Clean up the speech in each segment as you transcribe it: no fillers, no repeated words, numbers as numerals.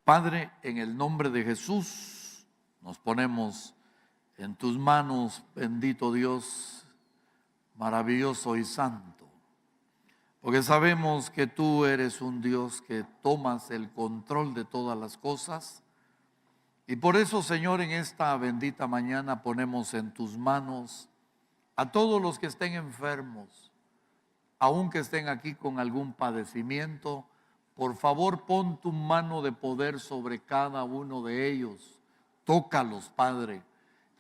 Padre, en el nombre de Jesús, nos ponemos en tus manos, bendito Dios, maravilloso y santo, porque sabemos que tú eres un Dios que tomas el control de todas las cosas. Y por eso, Señor, en esta bendita mañana ponemos en tus manos a todos los que estén enfermos, aun que estén aquí con algún padecimiento. Por favor, pon tu mano de poder sobre cada uno de ellos. Tócalos, Padre,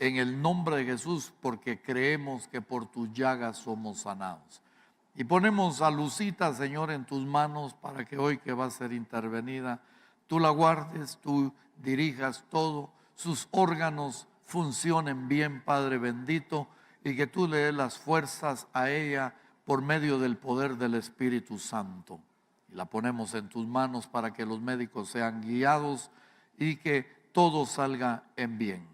en el nombre de Jesús, porque creemos que por tus llagas somos sanados. Y ponemos a Lucita, Señor, en tus manos para que hoy que va a ser intervenida, tú la guardes, tú dirijas todo, sus órganos funcionen bien, Padre bendito, y que tú le des las fuerzas a ella por medio del poder del Espíritu Santo. Y la ponemos en tus manos para que los médicos sean guiados y que todo salga en bien.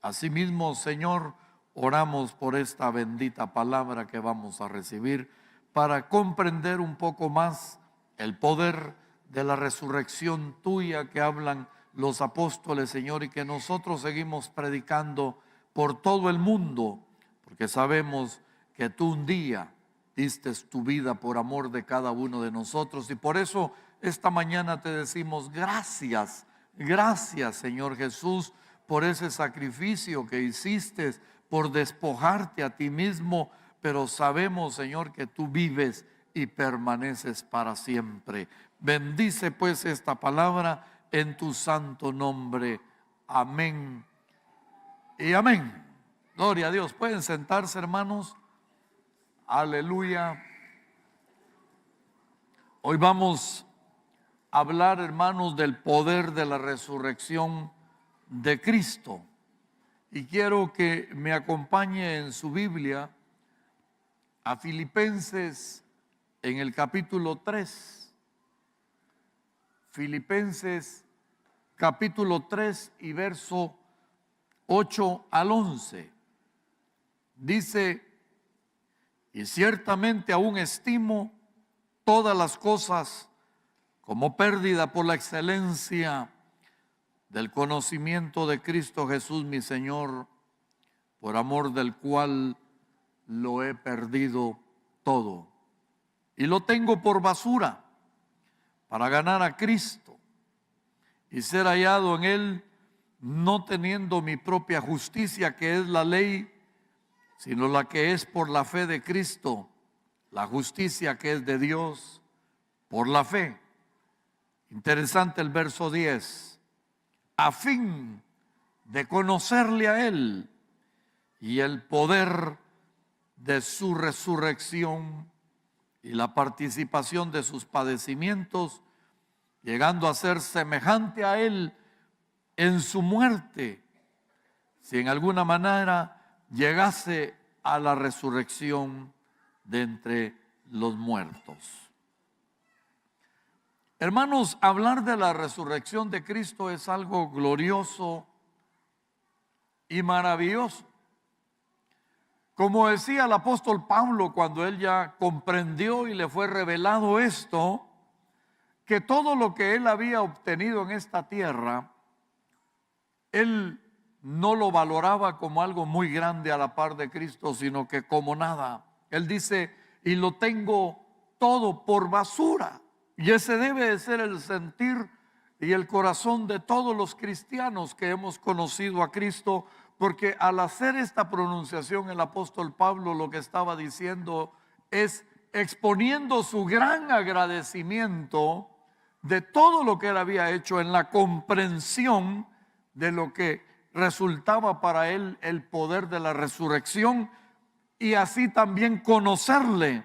Asimismo, Señor, oramos por esta bendita palabra que vamos a recibir para comprender un poco más el poder de la resurrección tuya que hablan los apóstoles, Señor, y que nosotros seguimos predicando por todo el mundo, porque sabemos que tú un día diste tu vida por amor de cada uno de nosotros, y por eso esta mañana te decimos gracias, gracias, Señor Jesús, por ese sacrificio que hiciste, por despojarte a ti mismo, pero sabemos, Señor, que tú vives y permaneces para siempre. Bendice pues esta palabra en tu santo nombre. Amén y amén. Gloria a Dios. Pueden sentarse, hermanos. Aleluya. Hoy vamos a hablar, hermanos, del poder de la resurrección de Cristo. Y quiero que me acompañe en su Biblia a Filipenses en el capítulo 3. Filipenses capítulo 3 y verso 8 al 11. Dice: y ciertamente aún estimo todas las cosas como pérdida por la excelencia del conocimiento de Cristo Jesús mi Señor, por amor del cual lo he perdido todo y lo tengo por basura para ganar a Cristo y ser hallado en Él, no teniendo mi propia justicia, que es la ley, sino la que es por la fe de Cristo, la justicia que es de Dios por la fe. Interesante el verso 10. A fin de conocerle a Él y el poder de su resurrección y la participación de sus padecimientos, llegando a ser semejante a Él en su muerte, si en alguna manera llegase a la resurrección de entre los muertos. Hermanos, hablar de la resurrección de Cristo es algo glorioso y maravilloso. Como decía el apóstol Pablo cuando él ya comprendió y le fue revelado esto, que todo lo que él había obtenido en esta tierra, él no lo valoraba como algo muy grande a la par de Cristo, sino que como nada. Él dice: y lo tengo todo por basura. Y ese debe de ser el sentir y el corazón de todos los cristianos que hemos conocido a Cristo, porque al hacer esta pronunciación el apóstol Pablo lo que estaba diciendo es exponiendo su gran agradecimiento de todo lo que él había hecho en la comprensión de lo que resultaba para él el poder de la resurrección, y así también conocerle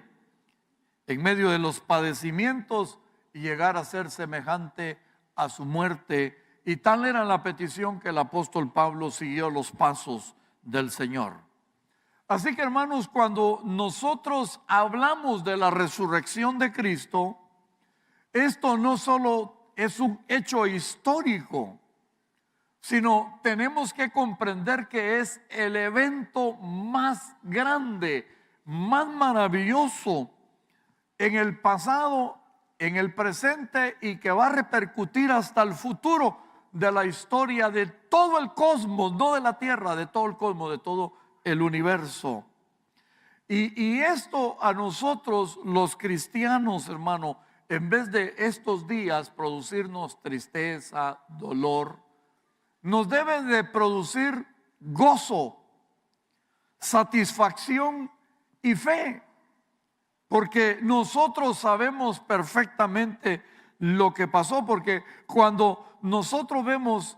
en medio de los padecimientos y llegar a ser semejante a su muerte. Y tal era la petición que el apóstol Pablo siguió los pasos del Señor. Así que, hermanos, cuando nosotros hablamos de la resurrección de Cristo, esto no solo es un hecho histórico, sino tenemos que comprender que es el evento más grande, más maravilloso en el pasado en el presente y que va a repercutir hasta el futuro de la historia de todo el cosmos, no de la tierra, de todo el cosmos, de todo el universo. Y esto a nosotros los cristianos, hermano, en vez de estos días producirnos tristeza, dolor, nos debe de producir gozo, satisfacción y fe, porque nosotros sabemos perfectamente lo que pasó, porque cuando nosotros vemos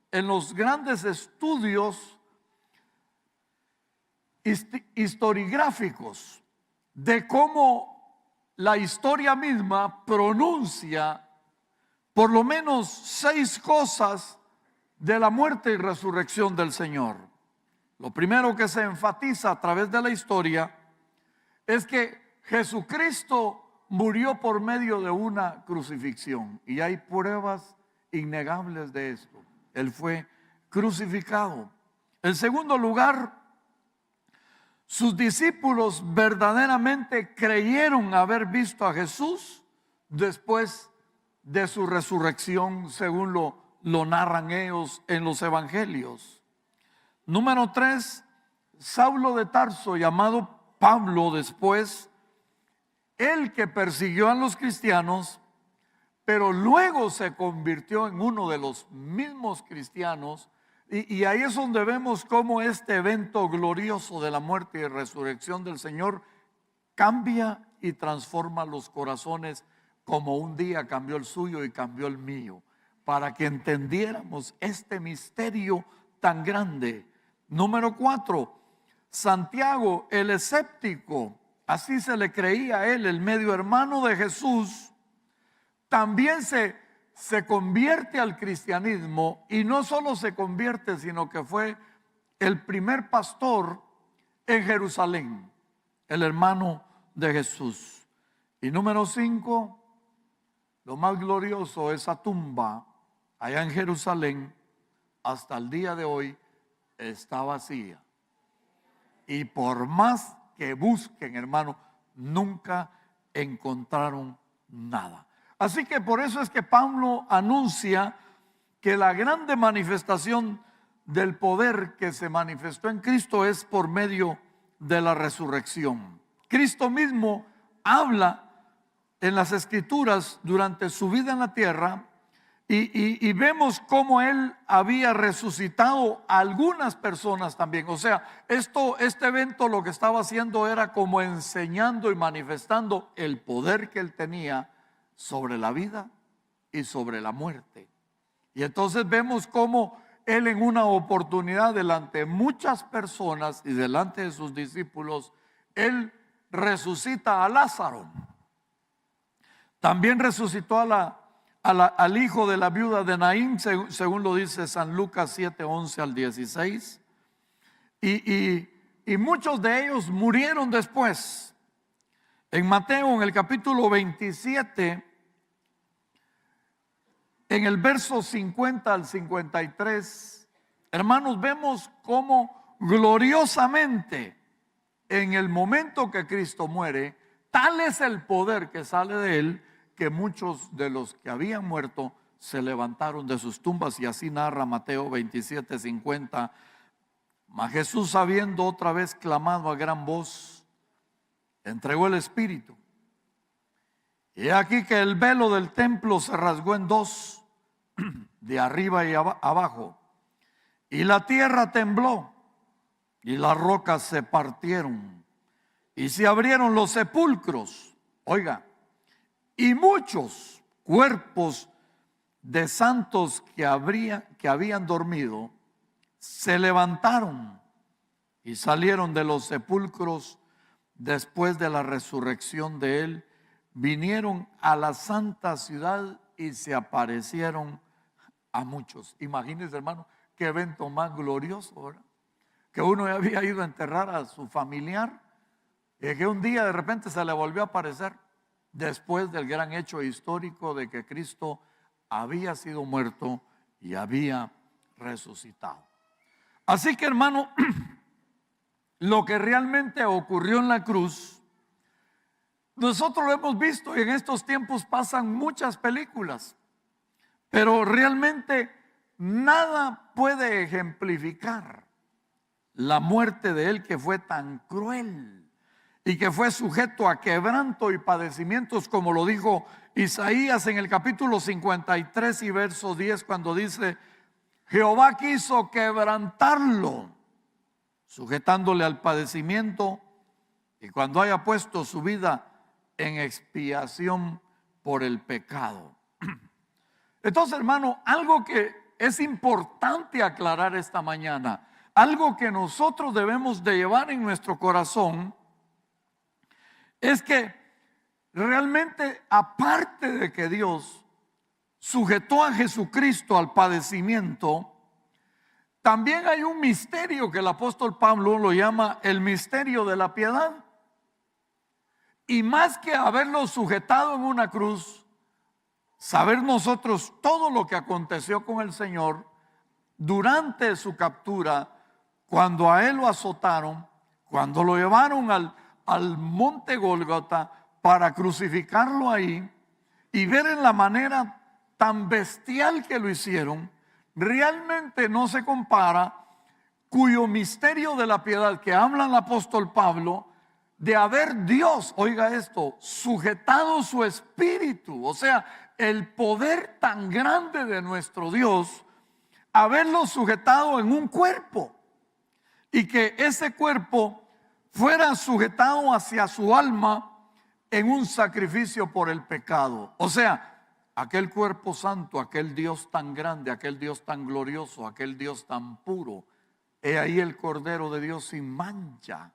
en los grandes estudios historiográficos de cómo la historia misma pronuncia por lo menos 6 cosas de la muerte y resurrección del Señor. Lo primero que se enfatiza a través de la historia es que Jesucristo murió por medio de una crucifixión, y hay pruebas innegables de esto. Él fue crucificado. En segundo lugar, sus discípulos verdaderamente creyeron haber visto a Jesús después de su resurrección, según lo narran ellos en los evangelios. Número 3, Saulo de Tarso, llamado Pablo después, el que persiguió a los cristianos, pero luego se convirtió en uno de los mismos cristianos. Y ahí es donde vemos cómo este evento glorioso de la muerte y resurrección del Señor cambia y transforma los corazones, como un día cambió el suyo y cambió el mío, para que entendiéramos este misterio tan grande. Número 4, Santiago el escéptico, así se le creía a él, el medio hermano de Jesús, también se convierte al cristianismo, y no solo se convierte, sino que fue el primer pastor en Jerusalén, el hermano de Jesús. Y número 5, lo más glorioso, esa tumba allá en Jerusalén hasta el día de hoy está vacía, y por más que busquen, hermano, nunca encontraron nada. Así que por eso es que Pablo anuncia que la grande manifestación del poder que se manifestó en Cristo es por medio de la resurrección. Cristo mismo habla en las Escrituras durante su vida en la tierra, y vemos cómo Él había resucitado a algunas personas también. O sea, este evento lo que estaba haciendo era como enseñando y manifestando el poder que Él tenía sobre la vida y sobre la muerte. Y entonces vemos cómo Él, en una oportunidad delante de muchas personas y delante de sus discípulos, Él resucita a Lázaro. También resucitó al hijo de la viuda de Naín, según lo dice San Lucas 7, 11 al 16. Y muchos de ellos murieron después. En Mateo, en el capítulo 27, en el verso 50 al 53, hermanos, vemos cómo gloriosamente en el momento que Cristo muere, tal es el poder que sale de Él, que muchos de los que habían muerto se levantaron de sus tumbas. Y así narra Mateo 27, 50. Mas Jesús, habiendo otra vez clamado a gran voz, entregó el espíritu. Y aquí que el velo del templo se rasgó en dos, de arriba y abajo, y la tierra tembló, y las rocas se partieron, y se abrieron los sepulcros. Oiga, y muchos cuerpos de santos que habían dormido se levantaron y salieron de los sepulcros después de la resurrección de Él, vinieron a la santa ciudad y se aparecieron a muchos. Imagínense, hermano, qué evento más glorioso, ¿verdad? Que uno había ido a enterrar a su familiar y que un día de repente se le volvió a aparecer, después del gran hecho histórico de que Cristo había sido muerto y había resucitado. Así que, hermano, lo que realmente ocurrió en la cruz nosotros lo hemos visto y en estos tiempos pasan muchas películas, pero realmente nada puede ejemplificar la muerte de Él, que fue tan cruel y que fue sujeto a quebranto y padecimientos, como lo dijo Isaías en el capítulo 53 y verso 10, cuando dice: Jehová quiso quebrantarlo, sujetándole al padecimiento, y cuando haya puesto su vida en expiación por el pecado. Entonces, hermano, algo que es importante aclarar esta mañana, algo que nosotros debemos de llevar en nuestro corazón, es que realmente, aparte de que Dios sujetó a Jesucristo al padecimiento, también hay un misterio que el apóstol Pablo lo llama el misterio de la piedad. Y más que haberlo sujetado en una cruz, saber nosotros todo lo que aconteció con el Señor durante su captura, cuando a Él lo azotaron, cuando lo llevaron al monte Gólgota para crucificarlo ahí, y ver en la manera tan bestial que lo hicieron, realmente no se compara cuyo misterio de la piedad que habla el apóstol Pablo, de haber Dios, oiga esto, sujetado su espíritu, o sea, el poder tan grande de nuestro Dios, haberlo sujetado en un cuerpo, y que ese cuerpo fuera sujetado hacia su alma en un sacrificio por el pecado. O sea, aquel cuerpo santo, aquel Dios tan grande, aquel Dios tan glorioso, aquel Dios tan puro, he ahí el Cordero de Dios sin mancha,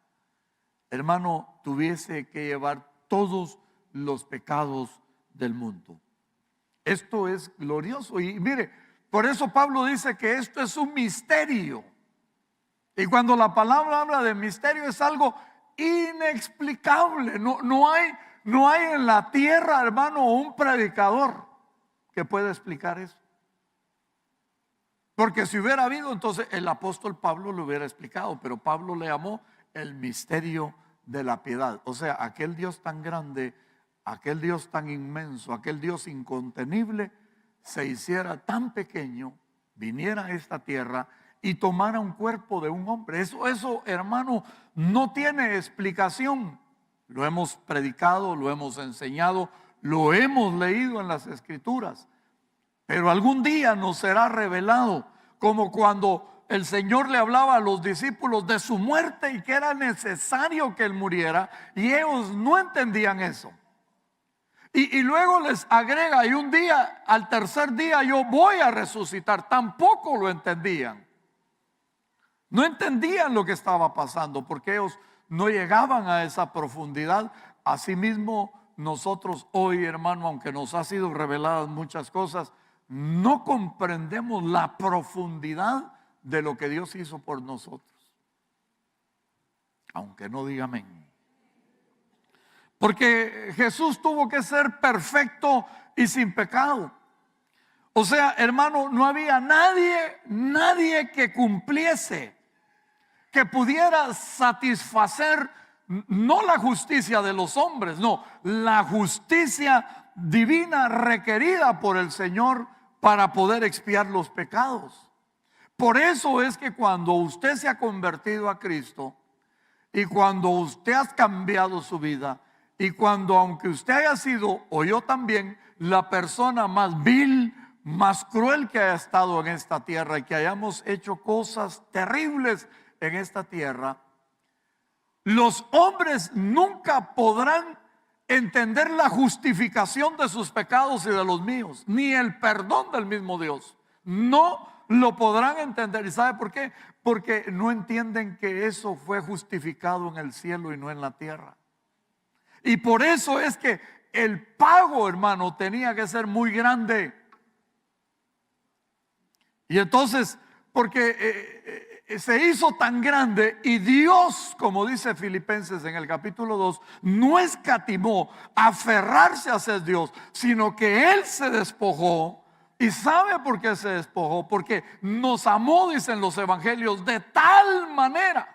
hermano, tuviese que llevar todos los pecados del mundo. Esto es glorioso. Y mire, por eso Pablo dice que esto es un misterio. Y cuando la palabra habla de misterio, es algo inexplicable. No hay en la tierra, hermano, un predicador que pueda explicar eso. Porque si hubiera habido, entonces el apóstol Pablo lo hubiera explicado. Pero Pablo le llamó el misterio de la piedad. O sea, aquel Dios tan grande, aquel Dios tan inmenso, aquel Dios incontenible, se hiciera tan pequeño, viniera a esta tierra y tomara un cuerpo de un hombre. Eso, hermano, no tiene explicación. Lo hemos predicado, lo hemos enseñado, lo hemos leído en las Escrituras. Pero algún día nos será revelado, como cuando el Señor le hablaba a los discípulos de su muerte y que era necesario que Él muriera, y ellos no entendían eso. Y luego les agrega: y un día, al tercer día, yo voy a resucitar. Tampoco lo entendían. No entendían lo que estaba pasando, porque ellos no llegaban a esa profundidad. Asimismo, nosotros hoy, hermano, aunque nos ha sido reveladas muchas cosas, no comprendemos la profundidad de lo que Dios hizo por nosotros. Aunque no diga amén. Porque Jesús tuvo que ser perfecto y sin pecado. O sea, hermano, no había nadie que cumpliese, que pudiera satisfacer no la justicia de los hombres, no, la justicia divina requerida por el Señor para poder expiar los pecados. Por eso es que cuando usted se ha convertido a Cristo, y cuando usted ha cambiado su vida, y cuando, aunque usted haya sido, o yo también, la persona más vil, más cruel que haya estado en esta tierra, y que hayamos hecho cosas terribles en esta tierra, los hombres nunca podrán entender la justificación de sus pecados y de los míos, ni el perdón del mismo Dios. No lo podrán entender. ¿Y sabe por qué? Porque no entienden que eso fue justificado en el cielo y no en la tierra. Y por eso es que el pago, hermano, tenía que ser muy grande. Y entonces, porque se hizo tan grande, y Dios, como dice Filipenses en el capítulo 2, no escatimó aferrarse a ser Dios, sino que Él se despojó. ¿Y sabe por qué se despojó? Porque nos amó, dicen los evangelios, de tal manera.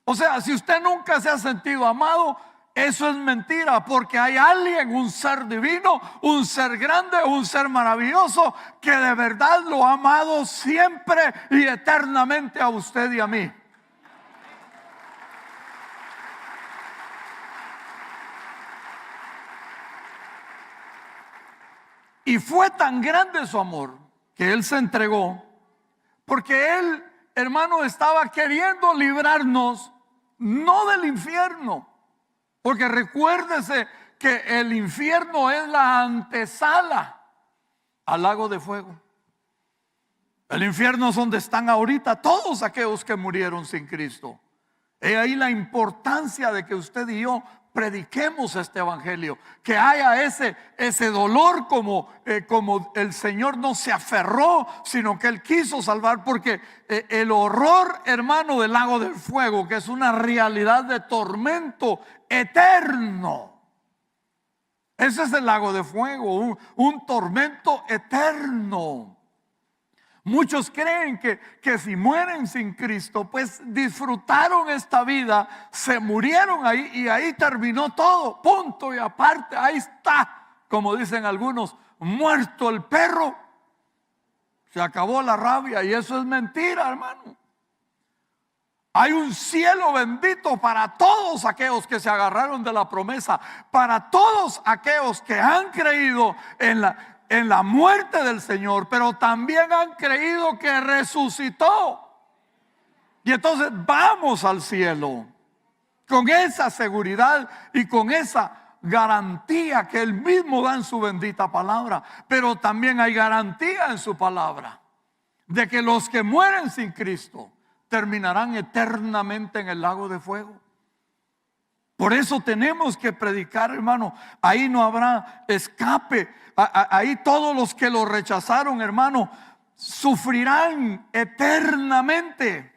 O sea, si usted nunca se ha sentido amado, Eso es mentira, porque hay alguien, un ser divino, un ser grande, un ser maravilloso, que de verdad lo ha amado siempre y eternamente a usted y a mí. Y fue tan grande su amor que Él se entregó, porque Él, hermano, estaba queriendo librarnos no del infierno. Porque recuérdese que el infierno es la antesala al lago de fuego. El infierno es donde están ahorita todos aquellos que murieron sin Cristo. He ahí la importancia de que usted y yo prediquemos este evangelio, que haya ese dolor como el Señor no se aferró, sino que Él quiso salvar, porque el horror, hermano, del lago del fuego, que es una realidad de tormento eterno. Ese es el lago de fuego, un tormento eterno. Muchos creen que si mueren sin Cristo, pues disfrutaron esta vida, se murieron ahí y ahí terminó todo, punto y aparte, ahí está, como dicen algunos, muerto el perro, se acabó la rabia, y eso es mentira, hermano. Hay un cielo bendito para todos aquellos que se agarraron de la promesa, para todos aquellos que han creído en la muerte del Señor, pero también han creído que resucitó. Y entonces vamos al cielo con esa seguridad y con esa garantía que Él mismo da en su bendita palabra. Pero también hay garantía en su palabra de que los que mueren sin Cristo terminarán eternamente en el lago de fuego. Por eso tenemos que predicar, hermano. Ahí no habrá escape. Ahí todos los que lo rechazaron, hermano, sufrirán eternamente.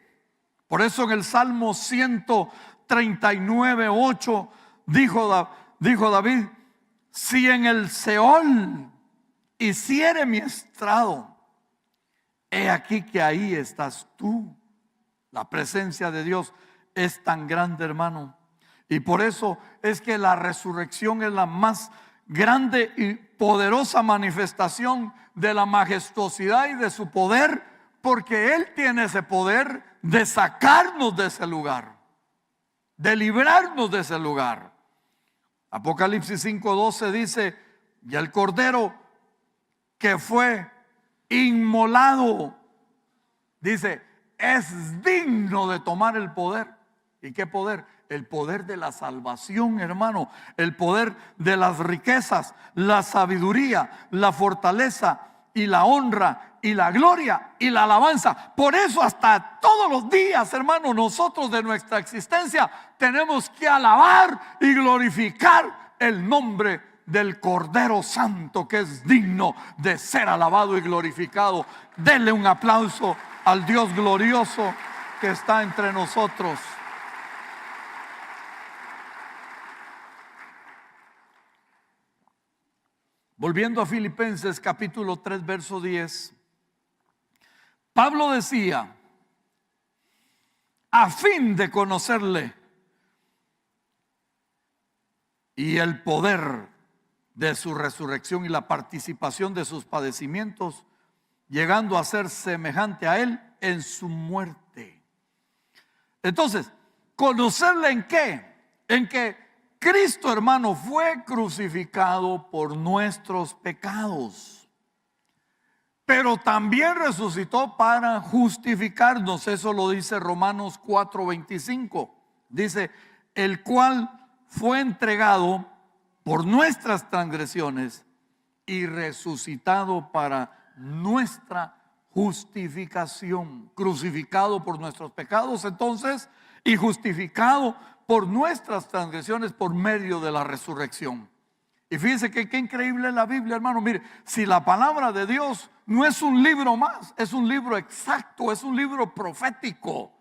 Por eso en el Salmo 139:8 dijo David: si en el Seol hiciere mi estrado, he aquí que ahí estás tú. La presencia de Dios es tan grande, hermano. Y por eso es que la resurrección es la más grande y poderosa manifestación de la majestuosidad y de su poder, porque Él tiene ese poder de sacarnos de ese lugar, de librarnos de ese lugar. Apocalipsis 5:12 dice: y el cordero que fue inmolado, dice, es digno de tomar el poder. ¿Y qué poder? El poder de la salvación, hermano. El poder de las riquezas, la sabiduría, la fortaleza y la honra y la gloria y la alabanza. Por eso hasta todos los días, hermano, nosotros de nuestra existencia tenemos que alabar y glorificar el nombre del Cordero Santo, que es digno de ser alabado y glorificado. Denle un aplauso al Dios glorioso que está entre nosotros. Volviendo a Filipenses capítulo 3 verso 10, Pablo decía: a fin de conocerle y el poder de su resurrección y la participación de sus padecimientos, llegando a ser semejante a Él en su muerte. Entonces, ¿conocerle en qué? En que Cristo, hermano, fue crucificado por nuestros pecados, pero también resucitó para justificarnos. Eso lo dice Romanos 4:25. Dice: el cual fue entregado por nuestras transgresiones y resucitado para nuestra justificación. Crucificado por nuestros pecados, entonces, y justificado por nuestras transgresiones por medio de la resurrección. Y fíjense que qué increíble es la Biblia, hermano. Mire, si la palabra de Dios no es un libro más, es un libro exacto, es un libro profético,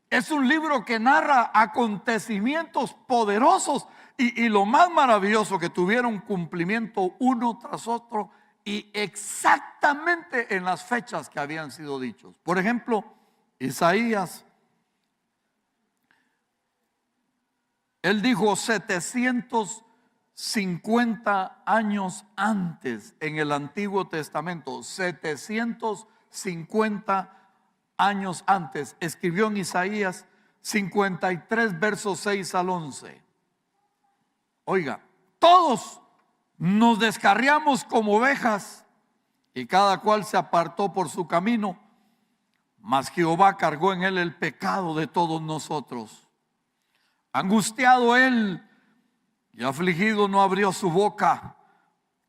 es un libro que narra acontecimientos poderosos y lo más maravilloso, que tuvieron cumplimiento uno tras otro y exactamente en las fechas que habían sido dichos. Por ejemplo, Isaías, Él dijo 750 años antes en el Antiguo Testamento, 750 años antes, escribió en Isaías 53, versos 6 al 11. Oiga, todos nos descarriamos como ovejas y cada cual se apartó por su camino, mas Jehová cargó en él el pecado de todos nosotros. Angustiado él y afligido no abrió su boca,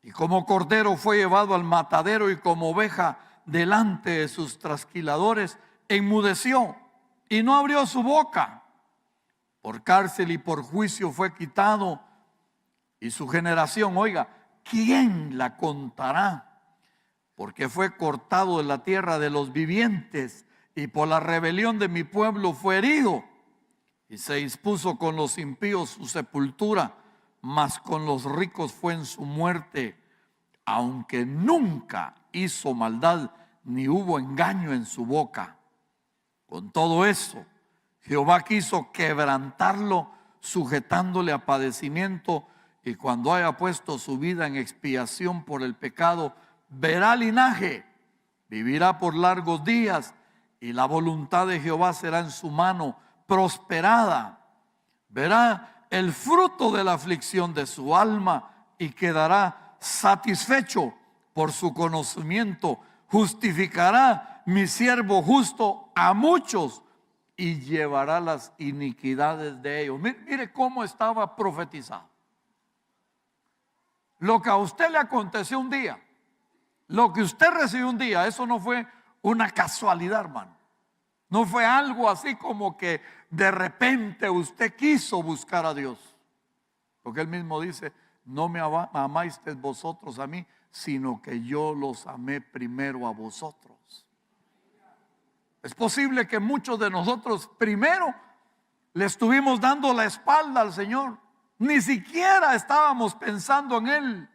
y como cordero fue llevado al matadero, y como oveja delante de sus trasquiladores enmudeció y no abrió su boca. Por cárcel y por juicio fue quitado, y su generación, oiga, ¿quién la contará? Porque fue cortado de la tierra de los vivientes, y por la rebelión de mi pueblo fue herido. Y se dispuso con los impíos su sepultura, mas con los ricos fue en su muerte, aunque nunca hizo maldad, ni hubo engaño en su boca. Con todo eso, Jehová quiso quebrantarlo, sujetándole a padecimiento, y cuando haya puesto su vida en expiación por el pecado, verá linaje, vivirá por largos días, y la voluntad de Jehová será en su mano prosperada. Verá el fruto de la aflicción de su alma y quedará satisfecho por su conocimiento. Justificará mi siervo justo a muchos y llevará las iniquidades de ellos. Mire cómo estaba profetizado. Lo que a usted le aconteció un día, lo que usted recibió un día, eso no fue una casualidad, hermano. No fue algo así como que de repente usted quiso buscar a Dios. Porque Él mismo dice, no me amáis vosotros a mí, sino que yo los amé primero a vosotros. Es posible que muchos de nosotros primero le estuvimos dando la espalda al Señor. Ni siquiera estábamos pensando en Él.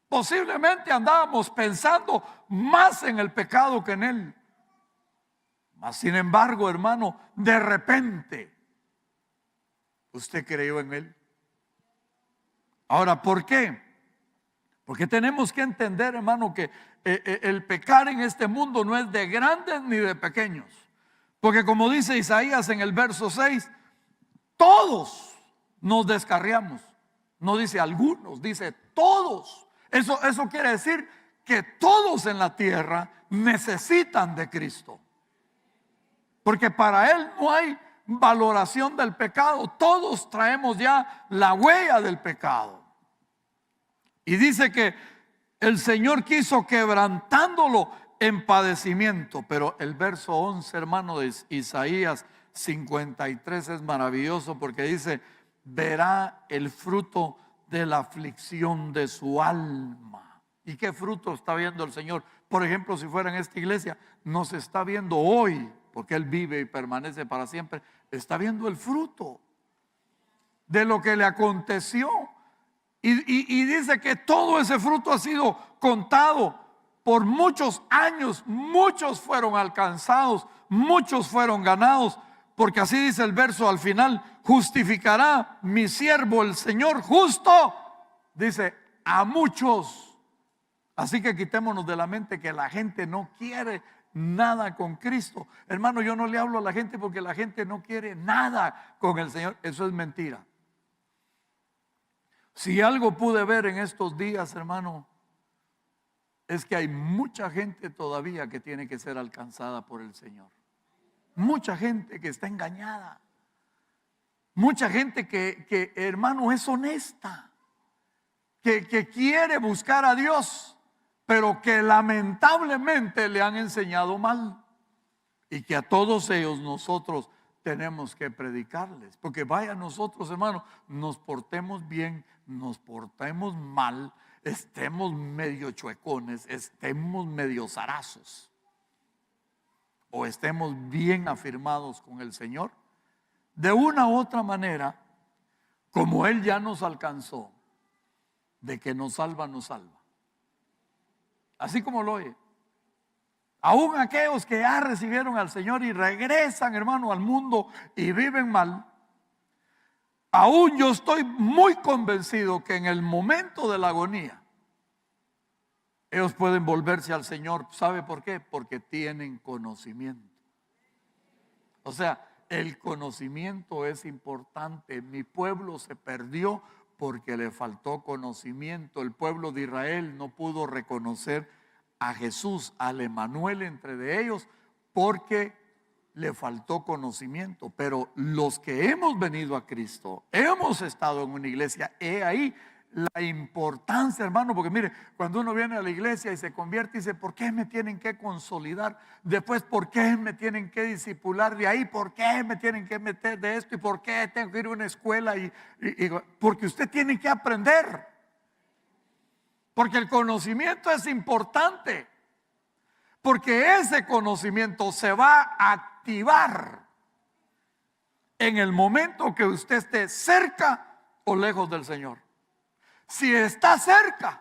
Posiblemente andábamos pensando más en el pecado que en Él. Mas sin embargo, hermano, de repente usted creyó en Él. Ahora, ¿por qué? Porque tenemos que entender, hermano, que el pecar en este mundo no es de grandes ni de pequeños. Porque como dice Isaías en el verso 6, todos nos descarriamos. No dice algunos, dice todos. Eso quiere decir que todos en la tierra necesitan de Cristo. Porque para Él no hay valoración del pecado. Todos traemos ya la huella del pecado. Y dice que el Señor quiso quebrantándolo en padecimiento. Pero el verso 11, hermano, de Isaías 53 es maravilloso, porque dice, verá el fruto de la aflicción de su alma. ¿Y qué fruto está viendo el Señor? Por ejemplo, si fuera en esta iglesia, nos está viendo hoy, porque Él vive y permanece para siempre. Está viendo el fruto de lo que le aconteció. Y dice que todo ese fruto ha sido contado por muchos años. Muchos fueron alcanzados, muchos fueron ganados. Porque así dice el verso al final: justificará mi siervo el Señor justo, dice, a muchos. Así que quitémonos de la mente que la gente no quiere nada con Cristo. Hermano, yo no le hablo a la gente porque la gente no quiere nada con el Señor. Eso es mentira. Si algo pude ver en estos días, hermano, es que hay mucha gente todavía que tiene que ser alcanzada por el Señor. Mucha gente que está engañada. Mucha gente que hermano, es honesta, que quiere buscar a Dios, pero que lamentablemente le han enseñado mal. Y que a todos ellos nosotros tenemos que predicarles. Porque vaya, nosotros, hermano, nos portemos bien, nos portemos mal, estemos medio chuecones, estemos medio zarazos, o estemos bien afirmados con el Señor, de una u otra manera, como Él ya nos alcanzó, de que nos salva, nos salva. Así como lo oye. Aún aquellos que ya recibieron al Señor y regresan, hermano, al mundo y viven mal, Aún yo estoy muy convencido que en el momento de la agonía, ellos pueden volverse al Señor. ¿Sabe por qué? Porque tienen conocimiento. O sea, el conocimiento es importante. Mi pueblo se perdió porque le faltó conocimiento. El pueblo de Israel no pudo reconocer a Jesús, al Emanuel entre de ellos, porque le faltó conocimiento. Pero los que hemos venido a Cristo, hemos estado en una iglesia, he ahí la importancia, hermano, porque mire, cuando uno viene a la iglesia y se convierte y dice, ¿por qué me tienen que consolidar? Después, ¿por qué me tienen que discipular de ahí? ¿Por qué me tienen que meter de esto? ¿Y por qué tengo que ir a una escuela? Porque usted tiene que aprender. Porque el conocimiento es importante. Porque ese conocimiento se va a activar en el momento que usted esté cerca o lejos del Señor. Si está cerca,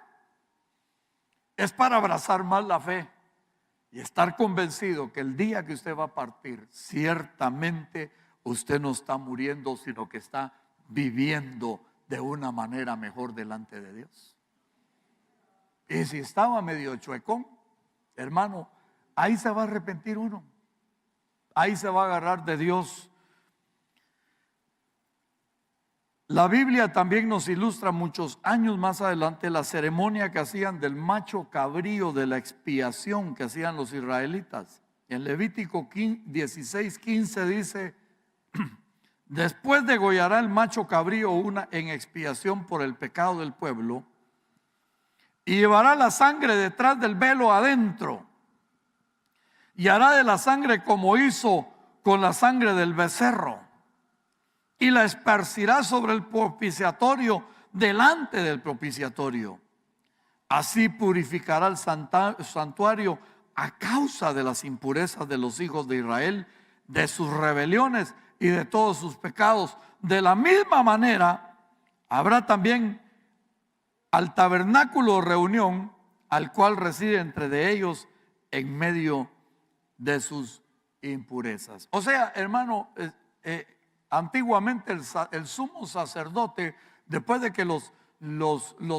es para abrazar más la fe y estar convencido que el día que usted va a partir, ciertamente usted no está muriendo, sino que está viviendo de una manera mejor delante de Dios. Y si estaba medio chuecón, hermano, ahí se va a arrepentir uno. Ahí se va a agarrar de Dios. La Biblia también nos ilustra muchos años más adelante la ceremonia que hacían del macho cabrío de la expiación que hacían los israelitas. En Levítico 16:15 dice: después degollará el macho cabrío en expiación por el pecado del pueblo y llevará la sangre detrás del velo adentro y hará de la sangre como hizo con la sangre del becerro. Y la esparcirá sobre el propiciatorio delante del propiciatorio. Así purificará el santuario a causa de las impurezas de los hijos de Israel, de sus rebeliones y de todos sus pecados. De la misma manera, habrá también al tabernáculo de reunión, al cual reside entre de ellos en medio de sus impurezas. O sea, hermano, antiguamente el sumo sacerdote, después de que los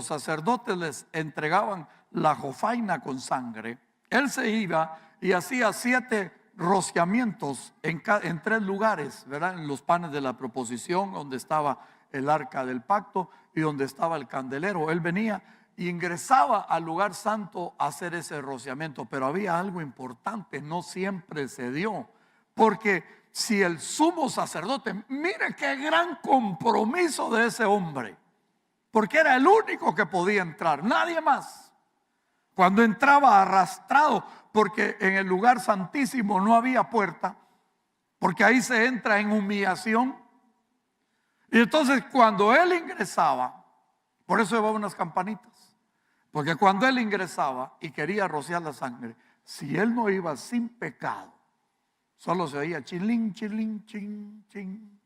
sacerdotes les entregaban la jofaina con sangre, él se iba y hacía 7 rociamientos en 3 lugares, ¿verdad? En los panes de la proposición, donde estaba el arca del pacto y donde estaba el candelero. Él venía y ingresaba al lugar santo a hacer ese rociamiento. Pero había algo importante, no siempre se dio, porque si el sumo sacerdote, mire qué gran compromiso de ese hombre, porque era el único que podía entrar, nadie más. Cuando entraba arrastrado, porque en el lugar santísimo no había puerta, porque ahí se entra en humillación. Y entonces cuando él ingresaba, por eso llevaba unas campanitas, porque cuando él ingresaba y quería rociar la sangre, si él no iba sin pecado, solo se oía chilín, chilín, chin, chin.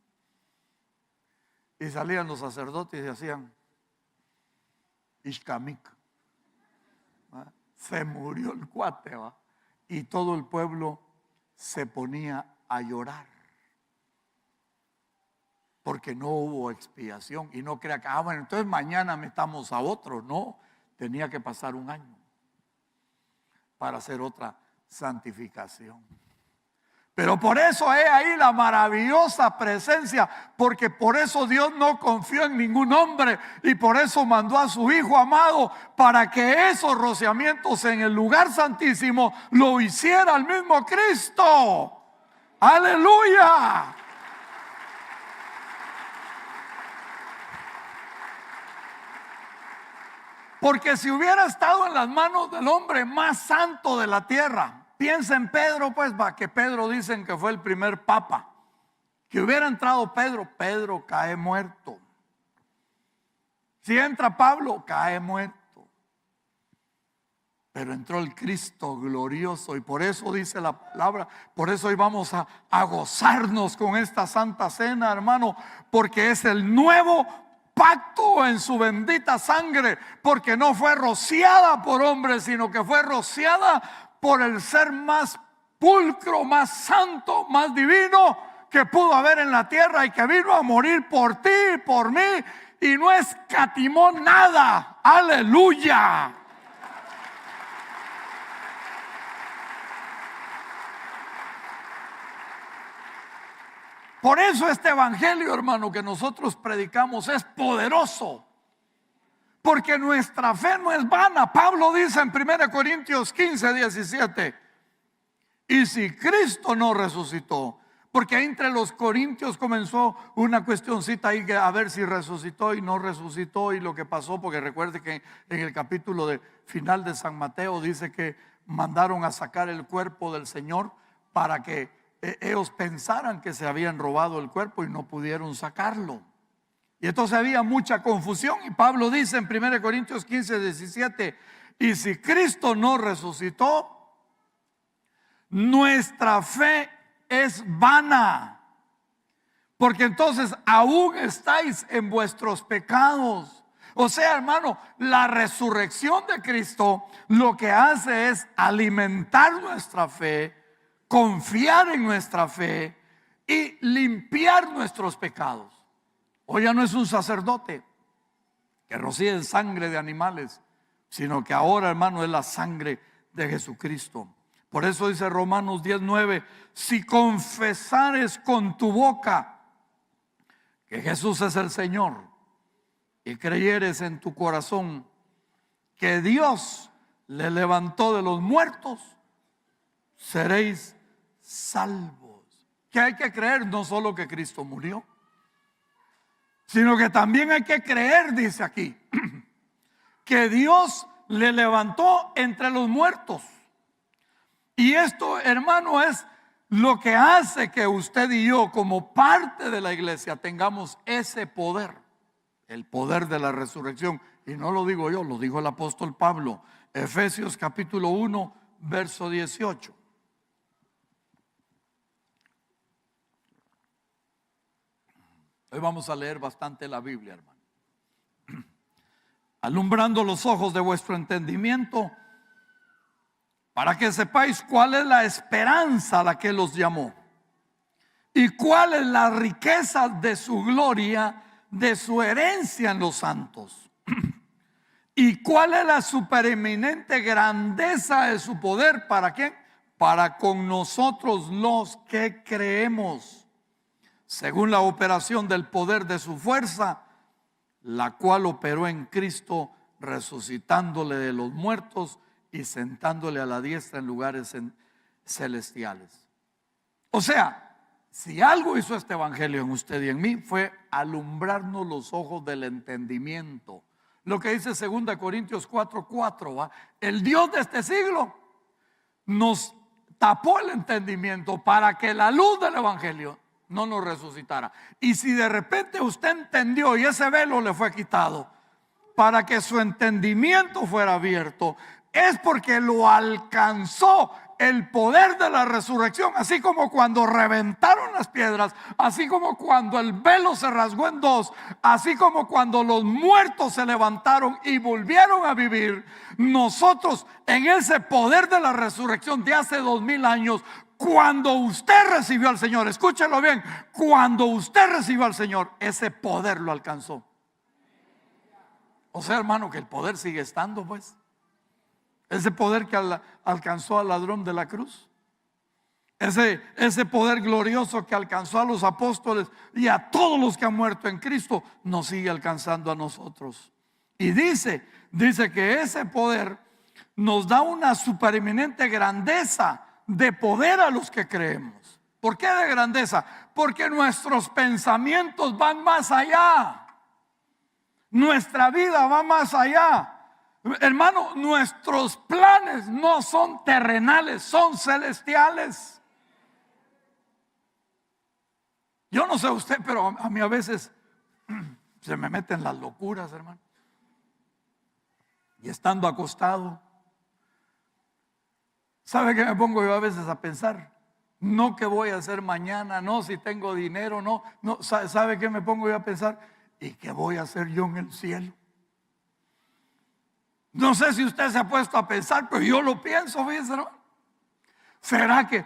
Y salían los sacerdotes y hacían ishkamik. Se murió el cuate, ¿va? Y todo el pueblo se ponía a llorar. Porque no hubo expiación. Y no crea que, bueno, entonces mañana metamos a otro. No, tenía que pasar un año para hacer otra santificación. Pero por eso es ahí la maravillosa presencia, porque por eso Dios no confió en ningún hombre y por eso mandó a su Hijo amado para que esos rociamientos en el lugar santísimo lo hiciera el mismo Cristo. ¡Aleluya! Porque si hubiera estado en las manos del hombre más santo de la tierra, piensa en Pedro, pues, va, que Pedro dicen que fue el primer papa. Que hubiera entrado Pedro, Pedro cae muerto. Si entra Pablo, cae muerto. Pero entró el Cristo glorioso y por eso dice la palabra, por eso hoy vamos a gozarnos con esta santa cena, hermano, porque es el nuevo pacto en su bendita sangre, porque no fue rociada por hombres, sino que fue rociada por el ser más pulcro, más santo, más divino que pudo haber en la tierra y que vino a morir por ti y por mí y no escatimó nada. Aleluya. Por eso este evangelio, hermano, que nosotros predicamos es poderoso. Porque nuestra fe no es vana. Pablo dice en 1 Corintios 15, 17: y si Cristo no resucitó, porque entre los corintios comenzó una cuestioncita ahí que a ver si resucitó y no resucitó y lo que pasó, porque recuerde que en el capítulo final de San Mateo dice que mandaron a sacar el cuerpo del Señor para que ellos pensaran que se habían robado el cuerpo y no pudieron sacarlo. Y entonces había mucha confusión y Pablo dice en 1 Corintios 15, 17: y si Cristo no resucitó, nuestra fe es vana, porque entonces aún estáis en vuestros pecados. O sea, hermano, la resurrección de Cristo lo que hace es alimentar nuestra fe, confiar en nuestra fe y limpiar nuestros pecados. Hoy ya no es un sacerdote que rocíe sangre de animales, sino que ahora, hermano, es la sangre de Jesucristo. Por eso dice Romanos 10:9: si confesares con tu boca que Jesús es el Señor y creyeres en tu corazón que Dios le levantó de los muertos, seréis salvos. Que hay que creer no solo que Cristo murió, sino que también hay que creer, dice aquí, que Dios le levantó entre los muertos. Y esto, hermano, es lo que hace que usted y yo, como parte de la iglesia, tengamos ese poder, el poder de la resurrección. Y no lo digo yo, lo dijo el apóstol Pablo, Efesios capítulo 1, verso 18. Hoy vamos a leer bastante la Biblia, hermano. Alumbrando los ojos de vuestro entendimiento, para que sepáis cuál es la esperanza a la que los llamó y cuál es la riqueza de su gloria, de su herencia en los santos, y cuál es la supereminente grandeza de su poder. ¿Para quién? Para con nosotros los que creemos, según la operación del poder de su fuerza, la cual operó en Cristo, resucitándole de los muertos y sentándole a la diestra en lugares celestiales. O sea, si algo hizo este evangelio en usted y en mí, fue alumbrarnos los ojos del entendimiento. Lo que dice 2 Corintios 4:4, ¿va? El Dios de este siglo nos tapó el entendimiento para que la luz del evangelio no nos resucitara. Y si de repente usted entendió y ese velo le fue quitado para que su entendimiento fuera abierto, es porque lo alcanzó el poder de la resurrección. Así como cuando reventaron las piedras, así como cuando el velo se rasgó en dos, así como cuando los muertos se levantaron y volvieron a vivir, nosotros en ese poder de la resurrección de hace 2000 años, cuando usted recibió al Señor, escúchelo bien, cuando usted recibió al Señor, ese poder lo alcanzó. O sea, hermano, que el poder sigue estando, pues. Ese poder que alcanzó al ladrón de la cruz, ese poder glorioso que alcanzó a los apóstoles y a todos los que han muerto en Cristo, nos sigue alcanzando a nosotros. Y dice que ese poder nos da una supereminente grandeza de poder a los que creemos. ¿Por qué de grandeza? Porque nuestros pensamientos van más allá, nuestra vida va más allá. Hermano, nuestros planes no son terrenales, son celestiales. Yo no sé usted, pero a mí a veces se me meten las locuras, hermano. Y estando acostado, ¿sabe qué me pongo yo a veces a pensar? No qué voy a hacer mañana, no si tengo dinero, no. ¿Sabe qué me pongo yo a pensar? ¿Y qué voy a hacer yo en el cielo? No sé si usted se ha puesto a pensar, pero yo lo pienso, fíjese, ¿no? ¿Será que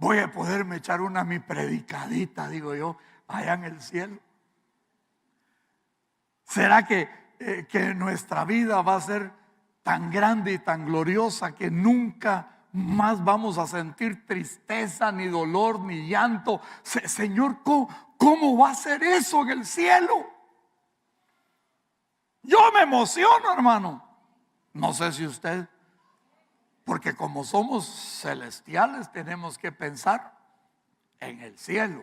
voy a poderme echar una mi predicadita, digo yo, allá en el cielo. ¿Será que nuestra vida va a ser tan grande y tan gloriosa que nunca más vamos a sentir tristeza, ni dolor, ni llanto? Señor, ¿cómo va a ser eso en el cielo? Yo me emociono, hermano. No sé si usted, porque como somos celestiales tenemos que pensar en el cielo.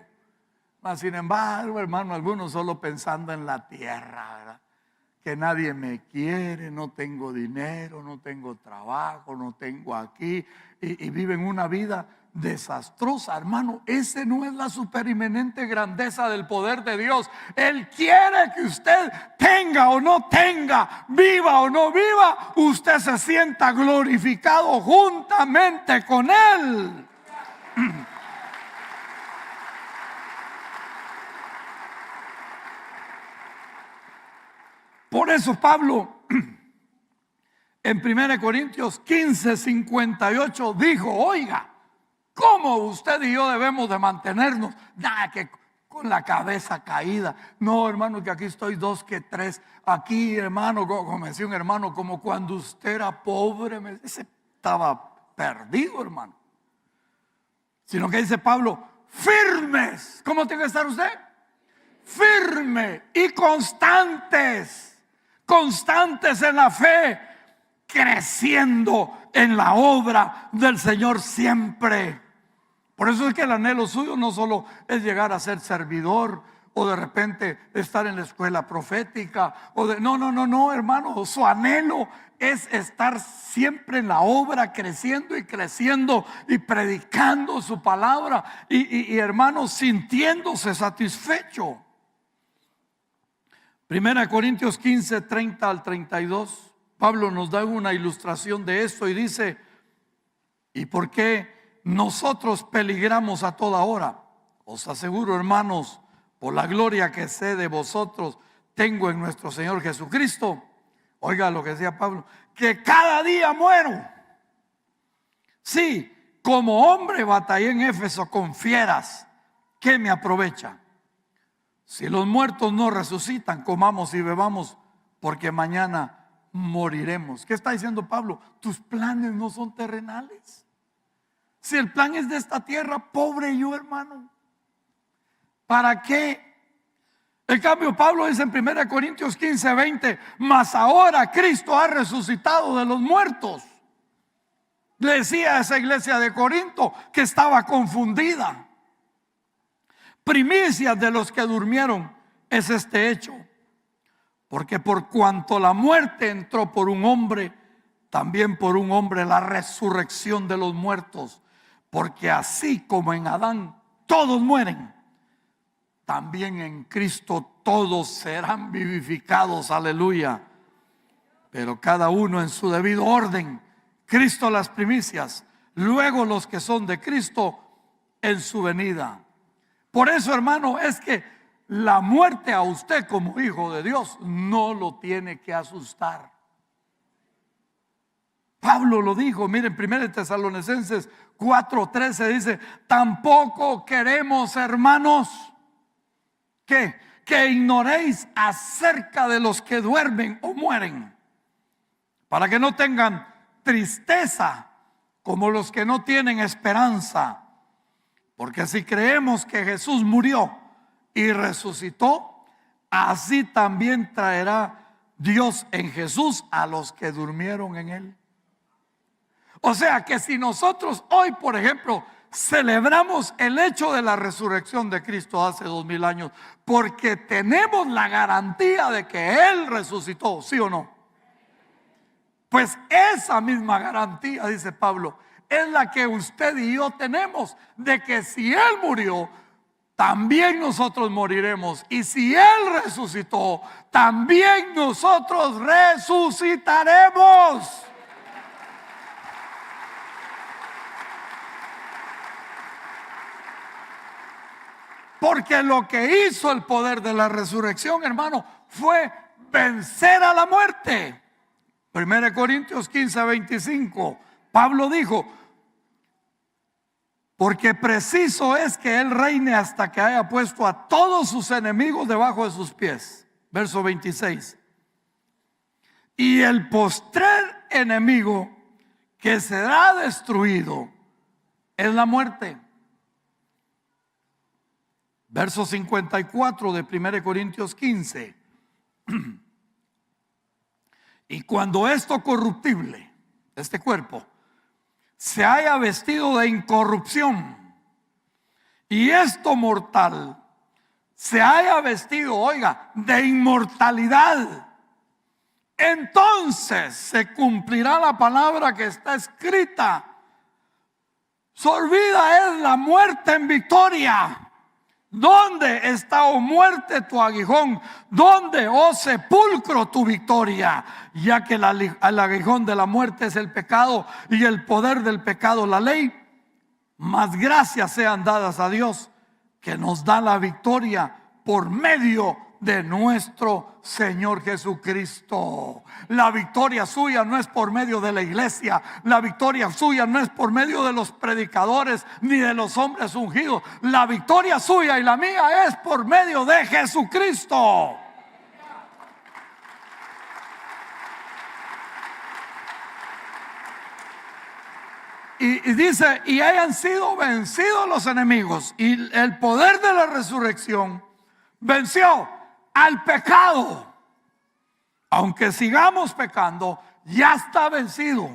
Mas sin embargo, hermano, algunos solo pensando en la tierra, ¿verdad? Que nadie me quiere, no tengo dinero, no tengo trabajo, no tengo aquí, y viven una vida desastrosa, hermano. Ese no es la superinminente grandeza del poder de Dios. Él quiere que usted tenga o no tenga, viva o no viva, usted se sienta glorificado juntamente con Él. Por eso Pablo en 1 Corintios 15:58 dijo: oiga, ¿cómo usted y yo debemos de mantenernos? Nada que con la cabeza caída. No, hermano, que aquí estoy 2 que 3. Aquí, hermano, como decía un hermano, como cuando usted era pobre, ese estaba perdido, hermano. Sino que dice Pablo: firmes. ¿Cómo tiene que estar usted? Firme y constantes. Constantes en la fe, creciendo en la obra del Señor siempre. Por eso es que el anhelo suyo no solo es llegar a ser servidor o de repente estar en la escuela profética no, hermano. Su anhelo es estar siempre en la obra, creciendo y creciendo y predicando su palabra y hermano, sintiéndose satisfecho. 1 Corintios 15:30-32, Pablo nos da una ilustración de esto y dice: ¿y por qué nosotros peligramos a toda hora? Os aseguro, hermanos, por la gloria que sé de vosotros tengo en nuestro Señor Jesucristo. Oiga lo que decía Pablo: que cada día muero. Sí, como hombre batallé en Éfeso con fieras. ¿Qué me aprovecha? Si los muertos no resucitan, comamos y bebamos, porque mañana moriremos. ¿Qué está diciendo Pablo? Tus planes no son terrenales. Si el plan es de esta tierra, pobre yo, hermano, ¿para qué? En cambio, Pablo dice en 1 Corintios 15:20: mas ahora Cristo ha resucitado de los muertos. Le decía a esa iglesia de Corinto que estaba confundida. Primicias de los que durmieron es este hecho, porque por cuanto la muerte entró por un hombre, también por un hombre la resurrección de los muertos. Porque así como en Adán todos mueren, también en Cristo todos serán vivificados. Aleluya. Pero cada uno en su debido orden. Cristo las primicias, luego los que son de Cristo en su venida. Por eso, hermano, es que la muerte a usted como hijo de Dios no lo tiene que asustar. Pablo lo dijo, miren, 1 Tesalonicenses 4:13 dice: tampoco queremos, hermanos, que ignoréis acerca de los que duermen o mueren, para que no tengan tristeza como los que no tienen esperanza. Porque si creemos que Jesús murió y resucitó, así también traerá Dios en Jesús a los que durmieron en Él. O sea que si nosotros hoy, por ejemplo, celebramos el hecho de la resurrección de Cristo hace 2000 años, porque tenemos la garantía de que Él resucitó, ¿sí o no? Pues esa misma garantía, dice Pablo, es la que usted y yo tenemos, de que si Él murió, también nosotros moriremos. Y si Él resucitó, también nosotros resucitaremos. Porque lo que hizo el poder de la resurrección, hermano, fue vencer a la muerte. 1 Corintios 15:25, Pablo dijo: porque preciso es que Él reine hasta que haya puesto a todos sus enemigos debajo de sus pies. Verso 26. Y el postrer enemigo que será destruido es la muerte. Verso 54 de 1 Corintios 15. Y cuando esto corruptible, este cuerpo, se haya vestido de incorrupción, y esto mortal se haya vestido, oiga, de inmortalidad, entonces se cumplirá la palabra que está escrita: sorbida es la muerte en victoria. ¿Dónde está, oh muerte, tu aguijón? ¿Dónde, oh sepulcro, tu victoria? Ya que el aguijón de la muerte es el pecado, y el poder del pecado la ley. Mas gracias sean dadas a Dios, que nos da la victoria por medio de nuestro Señor Jesucristo. La victoria suya no es por medio de la iglesia, la victoria suya no es por medio de los predicadores ni de los hombres ungidos. La victoria suya y la mía es por medio de Jesucristo. Y dice: y hayan sido vencidos los enemigos, y el poder de la resurrección venció al pecado. Aunque sigamos pecando, ya está vencido.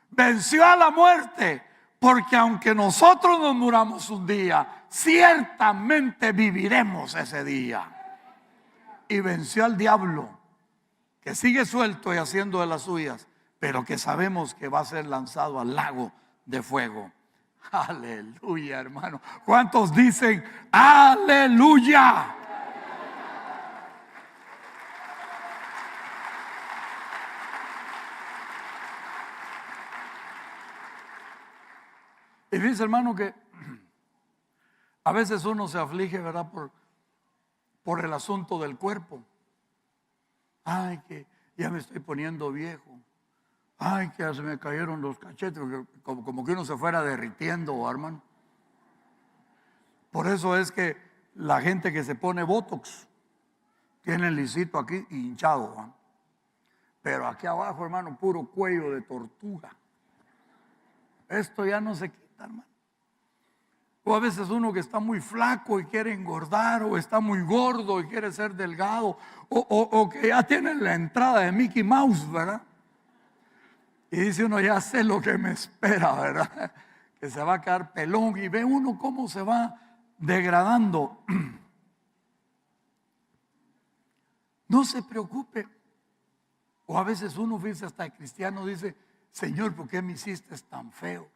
Venció a la muerte, porque aunque nosotros nos muramos un día, ciertamente viviremos ese día. Y venció al diablo, que sigue suelto y haciendo de las suyas, pero que sabemos que va a ser lanzado al lago de fuego. Aleluya, hermano. ¿Cuántos dicen aleluya? Y dice, hermano, que a veces uno se aflige, ¿verdad? Por el asunto del cuerpo. Ay, que ya me estoy poniendo viejo. Ay, que ya se me cayeron los cachetes, como que uno se fuera derritiendo, hermano. Por eso es que la gente que se pone botox tiene el lisito aquí hinchado, ¿eh? Pero aquí abajo, hermano, puro cuello de tortuga. Esto ya no se quita, hermano. O a veces uno que está muy flaco y quiere engordar, o está muy gordo y quiere ser delgado, o que ya tiene la entrada de Mickey Mouse, ¿verdad? Y dice uno, ya sé lo que me espera, ¿verdad? Que se va a quedar pelón, y ve uno cómo se va degradando. No se preocupe. O a veces uno, fíjese, hasta el cristiano dice: Señor, ¿por qué me hiciste tan feo?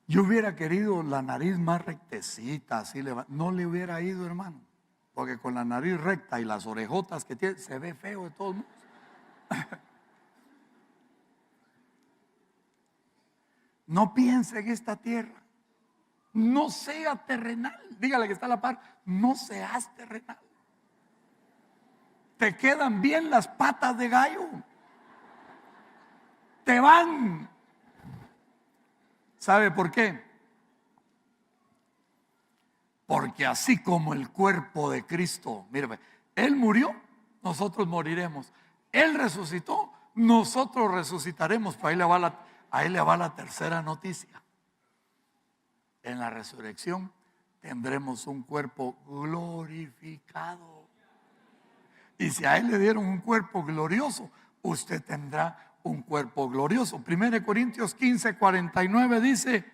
Yo hubiera querido la nariz más rectecita, así no le hubiera ido, hermano, porque con la nariz recta y las orejotas que tiene, se ve feo de todos modos. No piense en esta tierra, no sea terrenal. Dígale que está a la par, no seas terrenal. Te quedan bien las patas de gallo, te van. ¿Sabe por qué? Porque así como el cuerpo de Cristo, mire, Él murió, nosotros moriremos. Él resucitó, nosotros resucitaremos. Pues ahí le va la tercera noticia. En la resurrección tendremos un cuerpo glorificado. Y si a Él le dieron un cuerpo glorioso, usted tendrá un cuerpo glorioso. 1 Corintios 15:49 dice: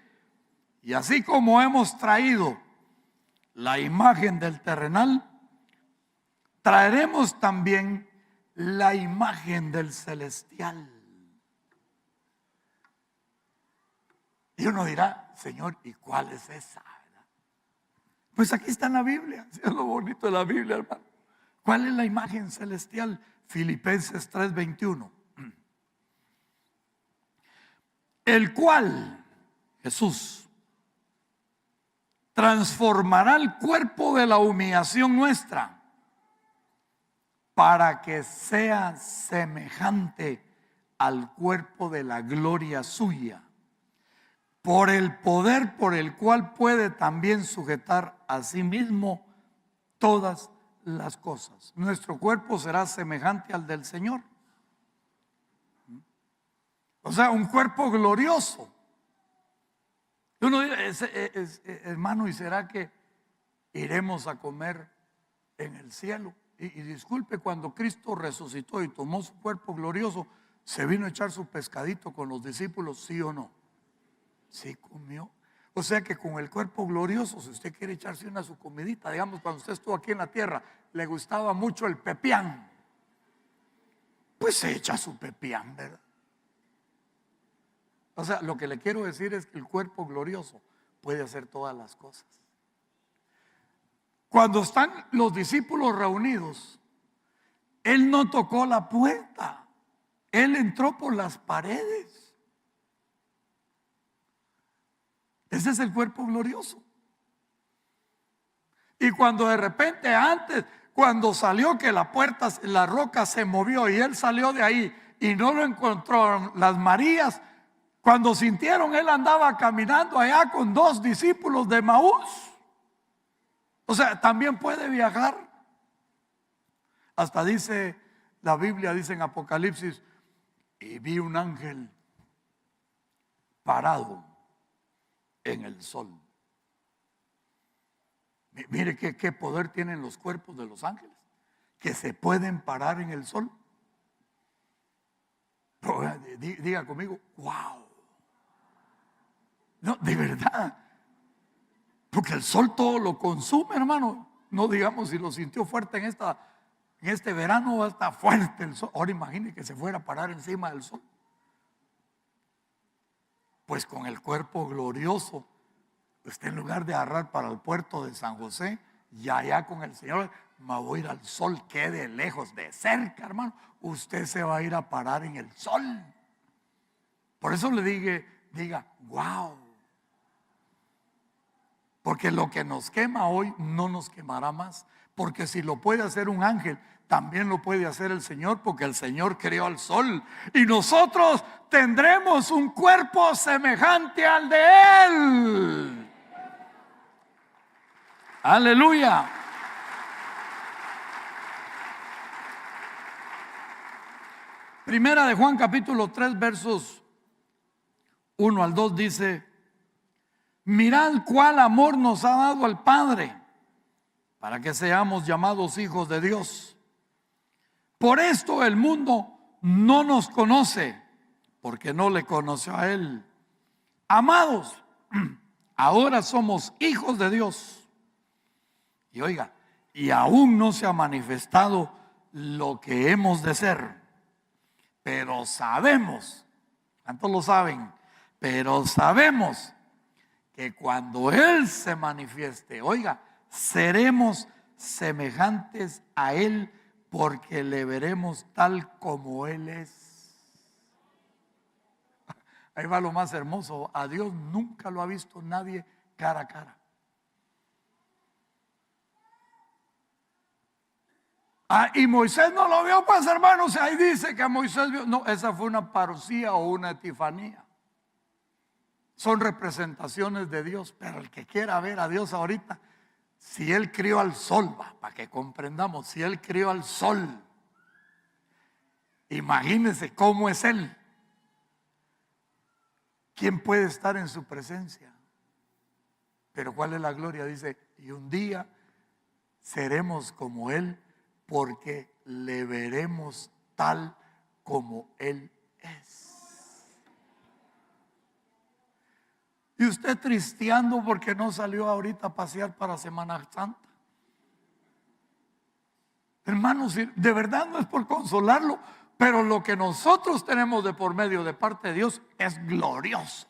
y así como hemos traído la imagen del terrenal, traeremos también la imagen del celestial. Y uno dirá: Señor, ¿y cuál es esa? Pues aquí está en la Biblia. Es lo bonito de la Biblia, hermano. ¿Cuál es la imagen celestial? Filipenses 3:21. El cual, Jesús, transformará el cuerpo de la humillación nuestra para que sea semejante al cuerpo de la gloria suya, por el poder por el cual puede también sujetar a sí mismo todas las cosas. Nuestro cuerpo será semejante al del Señor. O sea, un cuerpo glorioso. Uno dice, hermano, ¿y será que iremos a comer en el cielo? Y disculpe, cuando Cristo resucitó y tomó su cuerpo glorioso, ¿se vino a echar su pescadito con los discípulos, sí o no? Sí comió. O sea que con el cuerpo glorioso, si usted quiere echarse una su comidita, digamos, cuando usted estuvo aquí en la tierra, le gustaba mucho el pepián, pues se echa su pepián, ¿verdad? O sea, lo que le quiero decir es que el cuerpo glorioso puede hacer todas las cosas. Cuando están los discípulos reunidos, Él no tocó la puerta, Él entró por las paredes. Ese es el cuerpo glorioso. Y cuando de repente antes, cuando salió que la puerta, la roca se movió y Él salió de ahí y no lo encontraron las Marías, cuando sintieron, Él andaba caminando allá con 2 discípulos de Maús. O sea, también puede viajar. Hasta dice, la Biblia dice en Apocalipsis, y vi un ángel parado en el sol. Mire qué poder tienen los cuerpos de los ángeles, que se pueden parar en el sol. Diga conmigo, wow. No, de verdad. Porque el sol todo lo consume, hermano. No digamos si lo sintió fuerte en este verano, va a estar fuerte el sol. Ahora imagine que se fuera a parar encima del sol. Pues con el cuerpo glorioso, usted en lugar de agarrar para el puerto de San José, y allá con el Señor, me voy a ir al sol, quede lejos, de cerca, hermano. Usted se va a ir a parar en el sol. Por eso le diga, wow. Porque lo que nos quema hoy no nos quemará más. Porque si lo puede hacer un ángel, también lo puede hacer el Señor, porque el Señor creó al sol. Y nosotros tendremos un cuerpo semejante al de Él. Aleluya. Primera de Juan capítulo 3 versos 1 al 2 dice: mirad cuál amor nos ha dado el Padre para que seamos llamados hijos de Dios. Por esto el mundo no nos conoce, porque no le conoció a Él. Amados, ahora somos hijos de Dios. Y oiga, y aún no se ha manifestado lo que hemos de ser. Pero sabemos, ¿cuántos lo saben? Pero sabemos que cuando Él se manifieste, oiga, seremos semejantes a Él, porque le veremos tal como Él es. Ahí va lo más hermoso. A Dios nunca lo ha visto nadie cara a cara. Y Moisés no lo vio, pues hermanos, ahí dice que Moisés vio. No, esa fue una parucía o una epifanía. Son representaciones de Dios, pero el que quiera ver a Dios ahorita, si Él crió al sol, para que comprendamos, si Él crió al sol, imagínense cómo es Él. ¿Quién puede estar en su presencia? Pero ¿cuál es la gloria? Dice, y un día seremos como Él, porque le veremos tal como Él es. Y usted tristeando porque no salió ahorita a pasear para Semana Santa. Hermanos, de verdad no es por consolarlo, pero lo que nosotros tenemos de por medio de parte de Dios es glorioso.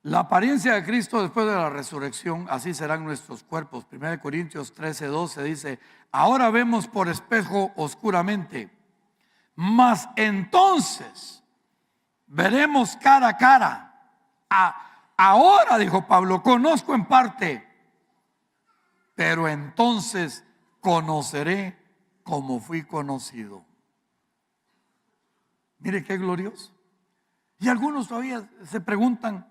La apariencia de Cristo después de la resurrección, así serán nuestros cuerpos. 1 Corintios 13:12 dice: ahora vemos por espejo oscuramente, mas entonces veremos cara a cara. Ahora, dijo Pablo, conozco en parte, pero entonces conoceré como fui conocido. Mire qué glorioso. Y algunos todavía se preguntan,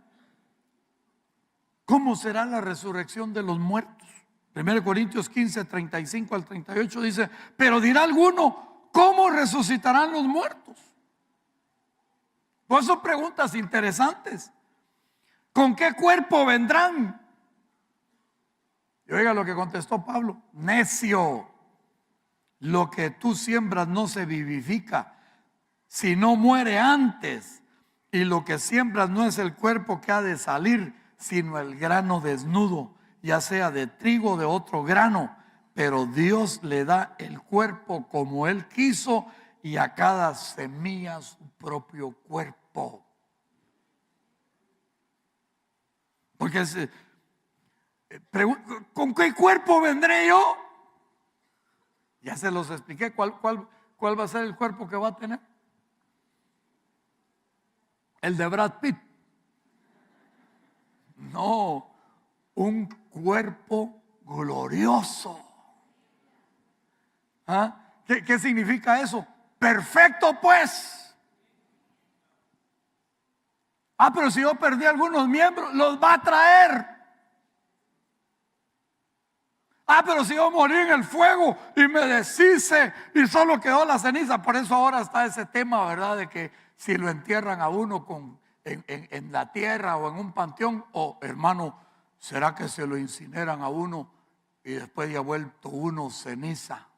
¿cómo será la resurrección de los muertos? 1 Corintios 15, 35 al 38 dice, pero dirá alguno, ¿cómo resucitarán los muertos? Pues son preguntas interesantes. ¿Con qué cuerpo vendrán? Y oiga lo que contestó Pablo: necio, lo que tú siembras no se vivifica, sino muere antes. Y lo que siembras no es el cuerpo que ha de salir, sino el grano desnudo, ya sea de trigo o de otro grano. Pero Dios le da el cuerpo como Él quiso, y a cada semilla su propio cuerpo. Porque ¿con qué cuerpo vendré yo? Ya se los expliqué. ¿Cuál va a ser el cuerpo que va a tener? El de Brad Pitt. No, un cuerpo glorioso. ¿Ah? ¿Qué significa eso? Perfecto, pues. Pero si yo perdí algunos miembros, los va a traer. Pero si yo morí en el fuego y me deshice y solo quedó la ceniza. Por eso ahora está ese tema, ¿verdad? De que si lo entierran a uno en la tierra o en un panteón, o hermano, ¿será que se lo incineran a uno y después ya vuelto uno ceniza?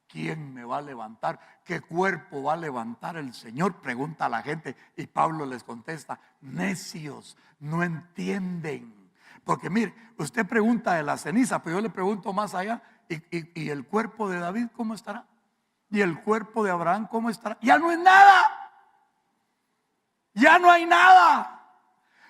¿Quién me va a levantar? ¿Qué cuerpo va a levantar el Señor? Pregunta a la gente, y Pablo les contesta: necios, no entienden. Porque mire, usted pregunta de la ceniza, pero yo le pregunto más allá: ¿y el cuerpo de David cómo estará? ¿Y el cuerpo de Abraham cómo estará? Ya no es nada. Ya no hay nada.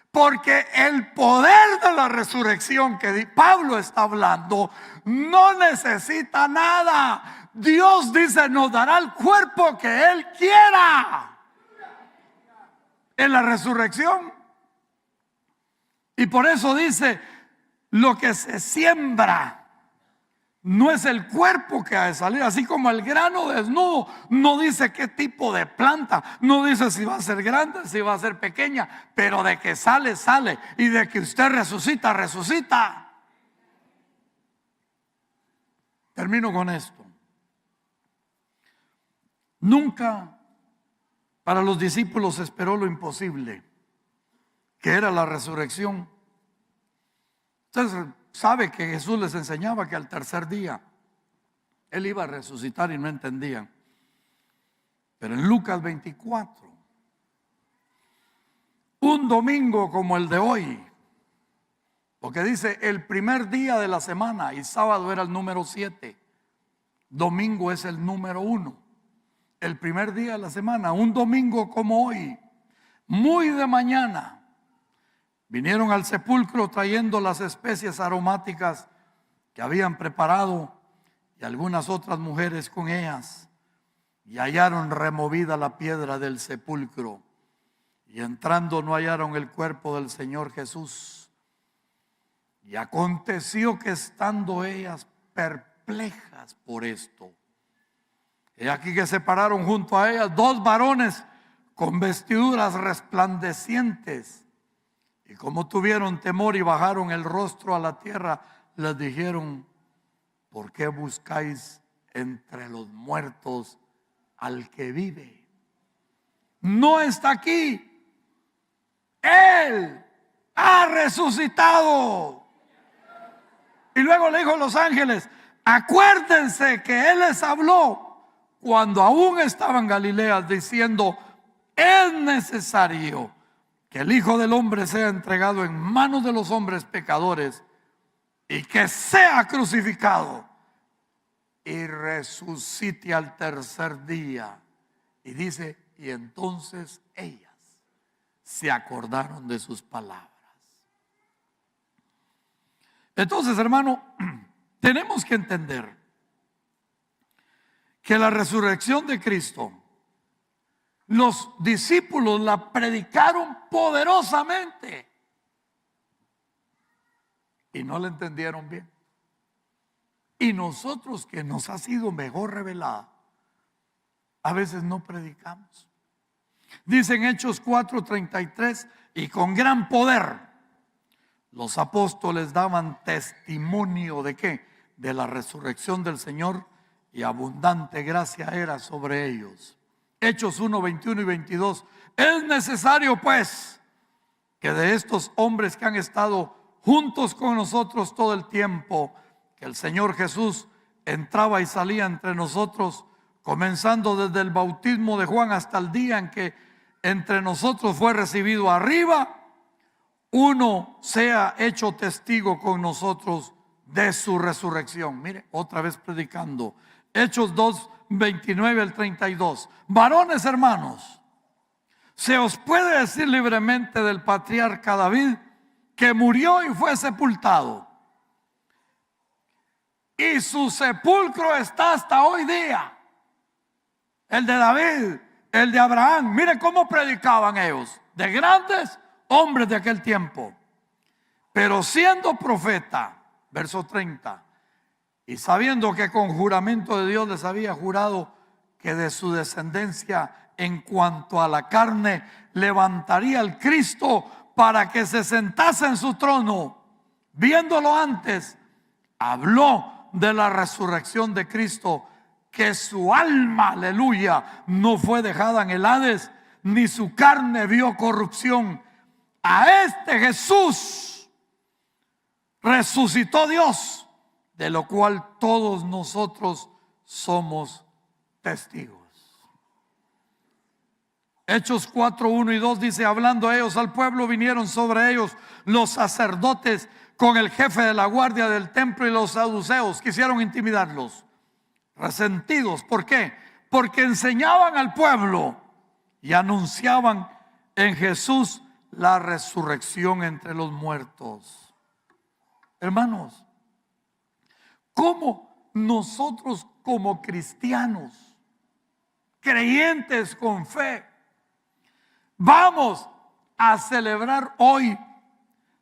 Porque el poder de la resurrección que Pablo está hablando no necesita nada. Dios dice, nos dará el cuerpo que Él quiera en la resurrección. Y por eso dice, lo que se siembra no es el cuerpo que ha de salir. Así como el grano desnudo no dice qué tipo de planta, no dice si va a ser grande, si va a ser pequeña, pero de que sale, sale. Y de que usted resucita, resucita. Termino con esto. Nunca para los discípulos se esperó lo imposible, que era la resurrección. Entonces sabe que Jesús les enseñaba que al tercer día Él iba a resucitar, y no entendían. Pero en Lucas 24, un domingo como el de hoy, porque dice el primer día de la semana, y sábado era el número 7, domingo es el número 1. El primer día de la semana, un domingo como hoy, muy de mañana, vinieron al sepulcro trayendo las especias aromáticas que habían preparado, y algunas otras mujeres con ellas, y hallaron removida la piedra del sepulcro, y entrando no hallaron el cuerpo del Señor Jesús. Y aconteció que estando ellas perplejas por esto, he aquí que se pararon junto a ellas 2 varones con vestiduras resplandecientes, y como tuvieron temor y bajaron el rostro a la tierra, les dijeron: ¿por qué buscáis entre los muertos al que vive? No está aquí, Él ha resucitado. Y luego le dijo a los ángeles: acuérdense que Él les habló cuando aún estaban en Galilea, diciendo: es necesario que el Hijo del Hombre sea entregado en manos de los hombres pecadores, y que sea crucificado y resucite al tercer día. Y dice, y entonces ellas se acordaron de sus palabras. Entonces, hermano, tenemos que entender que la resurrección de Cristo, los discípulos la predicaron poderosamente y no la entendieron bien. Y nosotros, que nos ha sido mejor revelada, a veces no predicamos. Dice en Hechos 4:33, y con gran poder los apóstoles daban testimonio ¿de qué? De la resurrección del Señor, y abundante gracia era sobre ellos. Hechos 1:21 y 22. Es necesario pues que de estos hombres que han estado juntos con nosotros todo el tiempo que el Señor Jesús entraba y salía entre nosotros, comenzando desde el bautismo de Juan hasta el día en que entre nosotros fue recibido arriba, uno sea hecho testigo con nosotros de su resurrección. Mire, otra vez predicando. Hechos 2:29 al 32. Varones hermanos, se os puede decir libremente del patriarca David, que murió y fue sepultado, y su sepulcro está hasta hoy día. El de David, el de Abraham. Mire cómo predicaban ellos, de grandes hombres de aquel tiempo. Pero siendo profeta, verso 30, y sabiendo que con juramento de Dios les había jurado que de su descendencia en cuanto a la carne levantaría al Cristo para que se sentase en su trono, viéndolo antes, habló de la resurrección de Cristo, que su alma, aleluya, no fue dejada en el Hades, ni su carne vio corrupción. A este Jesús resucitó Dios, de lo cual todos nosotros somos testigos. Hechos 4:1 y 2 dice, hablando ellos al pueblo, vinieron sobre ellos los sacerdotes con el jefe de la guardia del templo y los saduceos. Quisieron intimidarlos, resentidos. ¿Por qué? Porque enseñaban al pueblo y anunciaban en Jesús la resurrección entre los muertos. Hermanos, ¿cómo nosotros como cristianos, creyentes con fe, vamos a celebrar hoy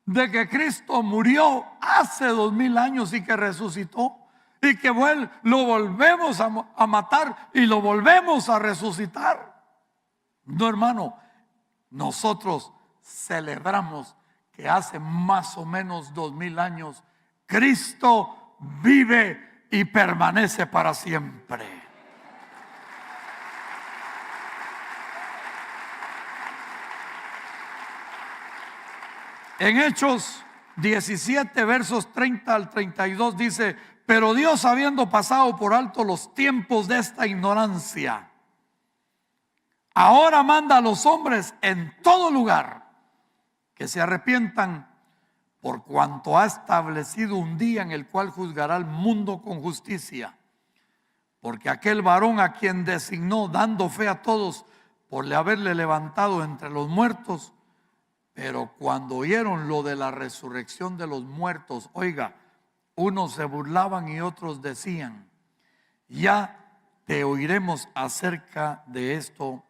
de que Cristo murió hace 2000 años y que resucitó, y que lo volvemos a matar y lo volvemos a resucitar? No, hermano, nosotros celebramos que hace más o menos 2000 años Cristo vive y permanece para siempre. En Hechos 17, versos 30 al 32 dice, pero Dios, habiendo pasado por alto los tiempos de esta ignorancia, ahora manda a los hombres en todo lugar que se arrepientan, por cuanto ha establecido un día en el cual juzgará al mundo con justicia. Porque aquel varón a quien designó, dando fe a todos por le haberle levantado entre los muertos, pero cuando oyeron lo de la resurrección de los muertos, oiga, unos se burlaban y otros decían, ya te oiremos acerca de esto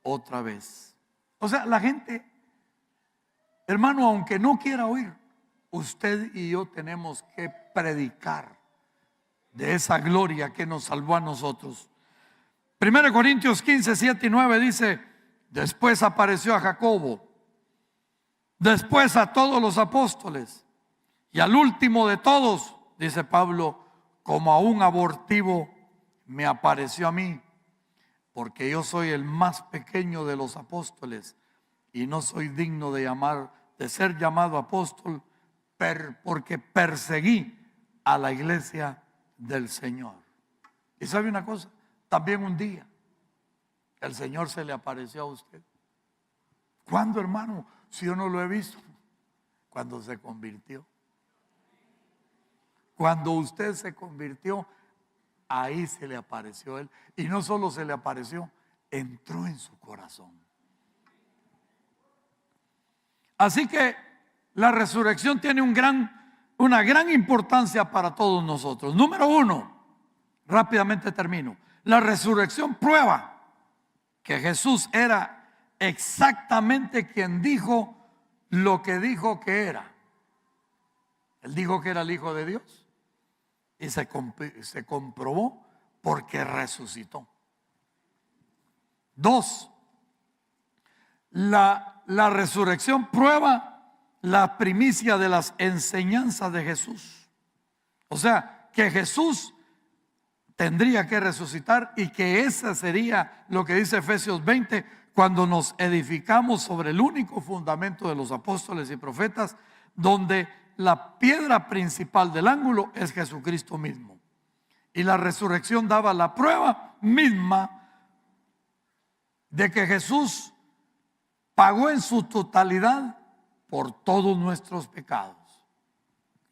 otra vez. O sea, la gente, hermano, aunque no quiera oír, usted y yo tenemos que predicar de esa gloria que nos salvó a nosotros. 1 Corintios 15, 7 y 9 dice, después apareció a Jacobo, después a todos los apóstoles, y al último de todos, dice Pablo, como a un abortivo me apareció a mí, porque yo soy el más pequeño de los apóstoles y no soy digno de ser llamado apóstol, porque perseguí a la iglesia del Señor. Y sabe una cosa, también un día el Señor se le apareció a usted. ¿Cuándo, hermano? Si yo no lo he visto. Cuando se convirtió. Cuando usted se convirtió, ahí se le apareció Él. Y no solo se le apareció, entró en su corazón. Así que la resurrección tiene una gran importancia para todos nosotros. Número uno, rápidamente termino. La resurrección prueba que Jesús era exactamente quien dijo lo que dijo que era. Él dijo que era el Hijo de Dios. y se comprobó porque resucitó. 2. La resurrección prueba la primicia de las enseñanzas de Jesús. O sea, que Jesús tendría que resucitar y que ese sería lo que dice Efesios 20, cuando nos edificamos sobre el único fundamento de los apóstoles y profetas, donde la piedra principal del ángulo es Jesucristo mismo. Y la resurrección daba la prueba misma de que Jesús pagó en su totalidad por todos nuestros pecados.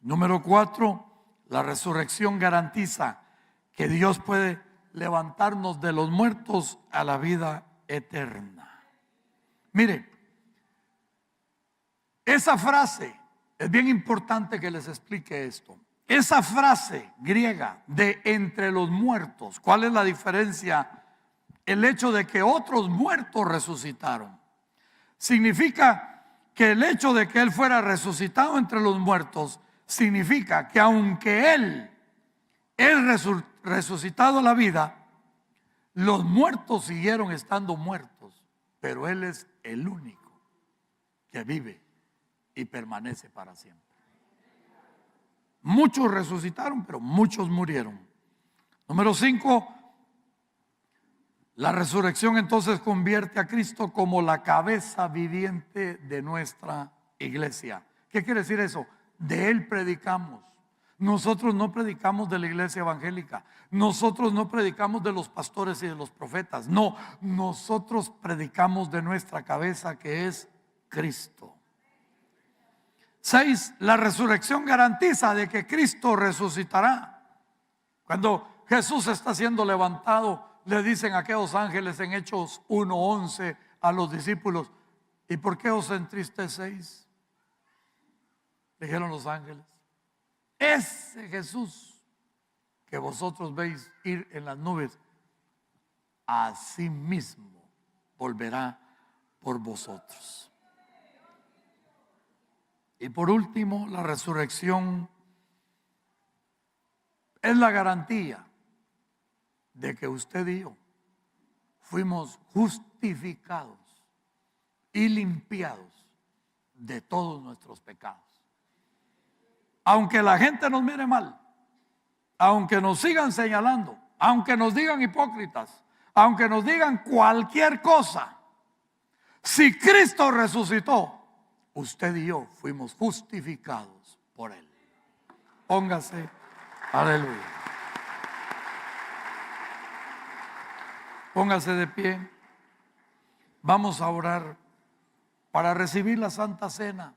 Número 4, la resurrección garantiza que Dios puede levantarnos de los muertos a la vida eterna. Mire, esa frase, es bien importante que les explique esto. Esa frase griega de entre los muertos, ¿cuál es la diferencia? El hecho de que otros muertos resucitaron. Significa que el hecho de que Él fuera resucitado entre los muertos, significa que aunque Él resucitado a la vida, los muertos siguieron estando muertos, pero Él es el único que vive y permanece para siempre. Muchos resucitaron, pero muchos murieron. Número 5, la resurrección entonces convierte a Cristo como la cabeza viviente de nuestra iglesia. ¿Qué quiere decir eso? De Él predicamos. Nosotros no predicamos de la iglesia evangélica. Nosotros no predicamos de los pastores y de los profetas. No, nosotros predicamos de nuestra cabeza, que es Cristo. 6, la resurrección garantiza de que Cristo resucitará. Cuando Jesús está siendo levantado, le dicen aquellos ángeles en Hechos 1:11 a los discípulos: ¿y por qué os entristecéis? Dijeron los ángeles: ese Jesús que vosotros veis ir en las nubes, así mismo volverá por vosotros. Y por último, la resurrección es la garantía de que usted y yo fuimos justificados y limpiados de todos nuestros pecados. Aunque la gente nos mire mal, aunque nos sigan señalando, aunque nos digan hipócritas, aunque nos digan cualquier cosa, si Cristo resucitó, usted y yo fuimos justificados por Él. Póngase, aleluya. Póngase de pie. Vamos a orar para recibir la Santa Cena.